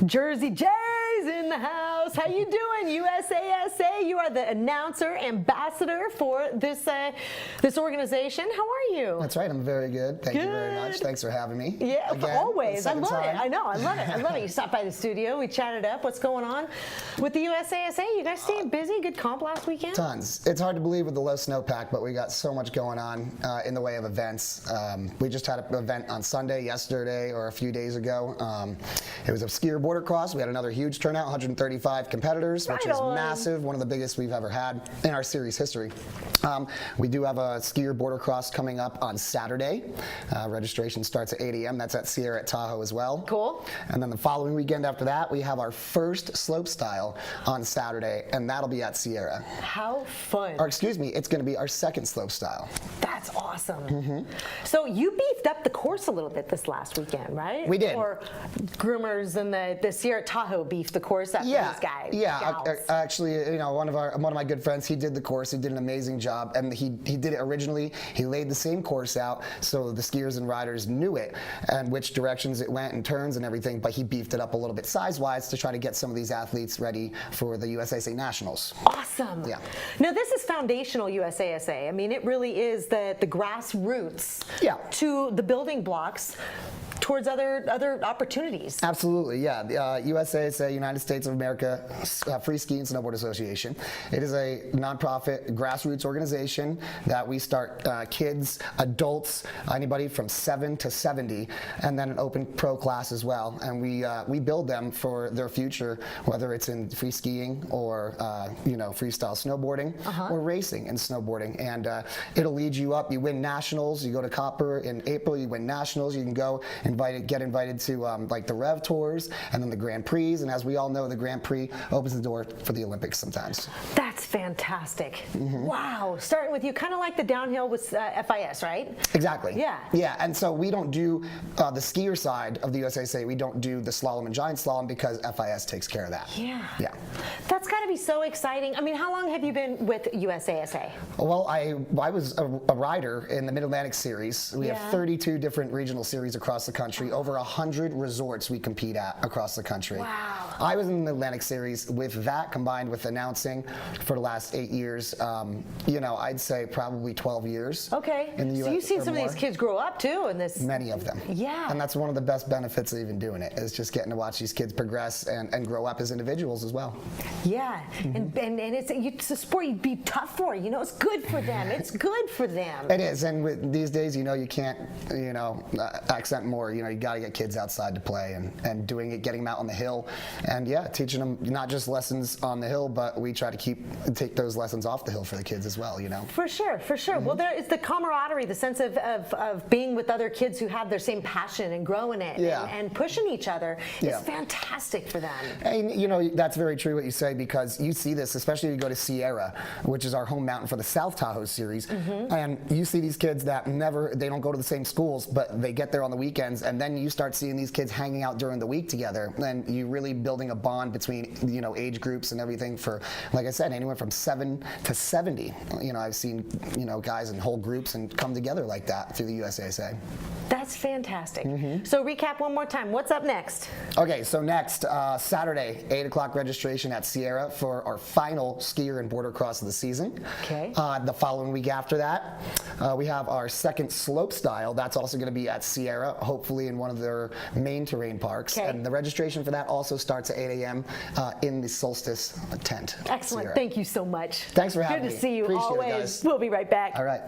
Jersey Jay's in the house. How you doing, USASA? You are the announcer, ambassador for this this organization. How are you? That's right. I'm very good. Thank you very much. Thanks for having me. Yeah, again, always. I love time. it. I know. I love it. I love it. You stopped by the studio. We chatted up. What's going on with the USASA? You guys staying busy? Good comp last weekend? Tons. It's hard to believe with the low snowpack, but we got so much going on in the way of events. We just had an event on Sunday, yesterday, or a few days ago. It was a skier border cross. We had another huge turnout, 135 competitors, which is massive, one of the biggest we've ever had in our series history. We do have a skier border cross coming up on Saturday. Registration starts at 8 a.m. That's at Sierra at Tahoe as well. Cool. And then the following weekend after that, we have our first slope style on Saturday, and that'll be at Sierra. How fun. Or excuse me, it's going to be our second slope style. That's awesome. So you beefed up the course a little bit this last weekend, right? We did. Or groomers and the Sierra Tahoe beefed the course up for these guys. Yeah, actually, you know, one of my good friends, he did the course. He did an amazing job, and he did it originally. He laid the same course out so the skiers and riders knew it and which directions it went and turns and everything. But he beefed it up a little bit size-wise to try to get some of these athletes ready for the USASA Nationals. Awesome. Yeah. Now this is foundational USASA. I mean, it really is the grassroots to the building blocks towards other opportunities. Absolutely, yeah. The USASA, United States of America Free Ski and Snowboard Association. It is a nonprofit grassroots organization that we start kids, adults, anybody from 7 to 70, and then an open pro class as well. And we build them for their future, whether it's in free skiing or freestyle snowboarding or racing and snowboarding. And it'll lead you up. You win nationals. You go to Copper in April. You win nationals. You can go get invited to like the Rev Tours and then the Grand Prix. And as we all know, the Grand Prix opens the door for the Olympics sometimes. That's fantastic. Wow. Starting with you, kind of like the downhill with FIS, right? Exactly. Yeah. Yeah. And so we don't do the skier side of the USASA. We don't do the slalom and giant slalom because FIS takes care of that. Yeah. Yeah. That's got to be so exciting. I mean, how long have you been with USASA? Well, I was a rider in the Mid-Atlantic Series. We have 32 different regional series across the country, over 100 resorts we compete at across the country. Wow. I was in the Atlantic Series. With that combined with announcing for the last 8 years, I'd say probably 12 years. Okay. In the US so you've seen some more. of these kids grow up too in this. Many of them. Yeah. And that's one of the best benefits of even doing it, is just getting to watch these kids progress and grow up as individuals as well. Yeah. And it's a sport you'd be tough for. You know, it's good for them. It's good for them. It is. And with these days, you can't, accent more. You got to get kids outside to play and doing it, getting them out on the hill, and teaching them not just lessons on the hill, but we try to take those lessons off the hill for the kids as well. For sure, for sure. Well, there is the camaraderie, the sense of being with other kids who have their same passion and growing it and pushing each other is fantastic for them. And that's very true what you say, because you see this, especially if you go to Sierra, which is our home mountain for the South Tahoe series, and you see these kids that they don't go to the same schools, but they get there on the weekends, and then you start seeing these kids hanging out during the week together, and you really building a bond between age groups and everything for, like I said, anywhere from 7 to 70. I've seen guys in whole groups and come together like that through the USASA. That's fantastic. So recap one more time. What's up next? Okay, so next Saturday, 8 o'clock registration at Sierra for our final skier and border cross of the season. Okay. The following week after that, we have our second slope style. That's also going to be at Sierra, hopefully in one of their main terrain parks. Okay. And the registration for that also starts at 8 a.m. In the Solstice tent. Excellent. Sierra. Thank you so much. Thanks for having me. Good to see you Appreciate always. it, guys. We'll be right back. All right.